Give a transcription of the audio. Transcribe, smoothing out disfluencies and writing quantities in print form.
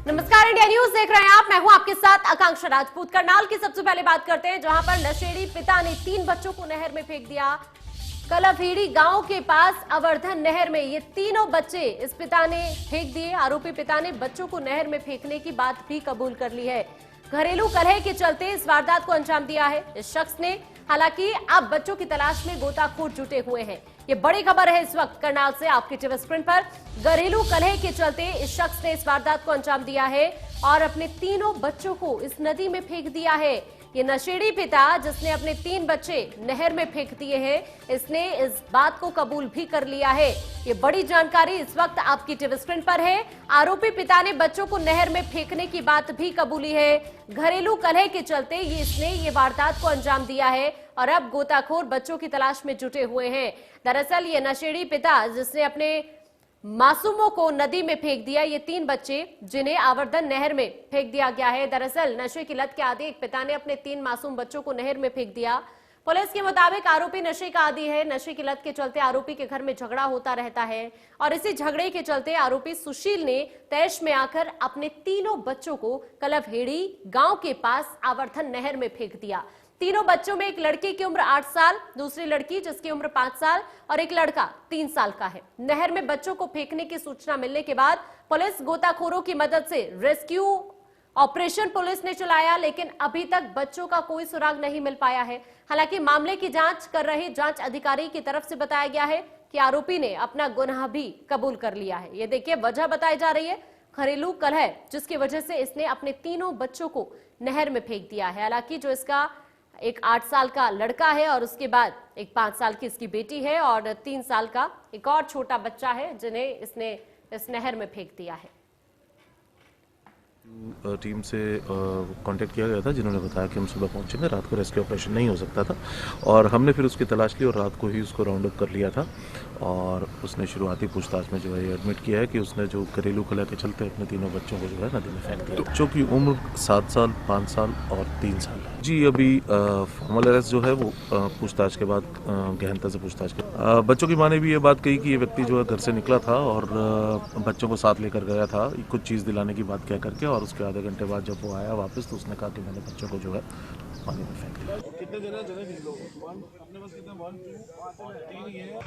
नमस्कार, India news देख रहे हैं आप। मैं हूं आपके साथ आकांक्षा राजपूत। करनाल की सबसे पहले बात करते हैं, जहां पर नशेड़ी पिता ने 3 बच्चों को नहर में फेंक दिया। कलाभीड़ी गांव के पास अवर्धन नहर में ये तीनों बच्चे इस पिता ने फेंक दिए। आरोपी पिता ने बच्चों को नहर में फेंकने की बात भी कबूल कर ली है। घरेलू कलह के चलते इस वारदात को अंजाम दिया है इस शख्स ने। हालांकि अब बच्चों की तलाश में गोताखोर जुटे हुए हैं। ये बड़ी खबर है इस वक्त करनाल से आपके टीवी स्क्रीन पर। घरेलू कलह के चलते इस शख्स ने इस वारदात को अंजाम दिया है और अपने तीनों बच्चों को इस नदी में फेंक दिया है। ये नशेड़ी पिता जिसने अपने 3 बच्चे नहर में फेंक दिए हैं, इसने इस बात को कबूल भी कर लिया है। ये बड़ी जानकारी इस वक्त आपकी टीवी स्क्रीन पर है। आरोपी पिता ने बच्चों को नहर में फेंकने की बात भी कबूली है। घरेलू कलह के चलते इसने ये वारदात को अंजाम दिया है और अब गोताखोर बच्चों की तलाश में जुटे हुए हैं। दरअसल ये नशेड़ी पिता जिसने अपने मासूमों को नदी में फेंक दिया, ये 3 बच्चे जिन्हें आवर्धन नहर में फेंक दिया गया है। दरअसल नशे की लत के आदी एक पिता ने अपने 3 मासूम बच्चों को नहर में फेंक दिया। पुलिस के मुताबिक आरोपी नशे का आदी है। नशे की लत के चलते आरोपी के घर में झगड़ा होता रहता है और इसी झगड़े के चलते आरोपी सुशील ने तैश में आकर अपने तीनों बच्चों को कलाभीड़ी गांव के पास आवर्धन नहर में फेंक दिया। तीनों बच्चों में एक लड़की की उम्र 8 साल, दूसरी लड़की जिसकी उम्र 5 साल और एक लड़का 3 साल का है। नहर में बच्चों को फेंकने की सूचना मिलने के बाद पुलिस गोताखोरों की मदद से रेस्क्यू ऑपरेशन पुलिस ने चलाया, लेकिन अभी तक बच्चों का कोई सुराग नहीं मिल पाया है। हालांकि मामले की जांच कर रहे जांच अधिकारी की तरफ से बताया गया है कि आरोपी ने अपना गुनाह भी कबूल कर लिया है। ये देखिए, वजह बताई जा रही है घरेलू कलह, जिसकी वजह से इसने अपने तीनों बच्चों को नहर में फेंक दिया है। हालांकि जो इसका एक 8 साल का लड़का है और उसके बाद एक 5 साल की इसकी बेटी है और 3 साल का एक और छोटा बच्चा है, जिन्हें इसने इस नहर में फेंक दिया है। टीम से कांटेक्ट किया गया था, जिन्होंने बताया कि हम सुबह पहुंचेंगे, रात को रेस्क्यू ऑपरेशन नहीं हो सकता था और हमने फिर उसकी तलाश ली और रात को ही उसको राउंड अप कर लिया था। और उसने शुरुआती पूछताछ में जो है एडमिट किया है कि उसने जो घरेलू कलह के चलते अपने तीनों बच्चों को जो है नदी में फेंक दिया। बच्चों की उम्र 7 साल, 5 साल और 3 साल है। जी, अभी फॉर्मल अरेस्ट जो है वो पूछताछ के बाद गहनता से पूछताछ की। बच्चों की माँ ने भी ये बात कही कि ये व्यक्ति जो है घर से निकला था और बच्चों को साथ लेकर गया था कुछ चीज़ दिलाने की बात कह करके, और उसके आधे घंटे बाद जब वो आया वापस तो उसने कहा कि मैंने बच्चों को जो है पानी में फेंक दिया। कितने जने निकलो अपने पास कितने 1 2 5 3 ये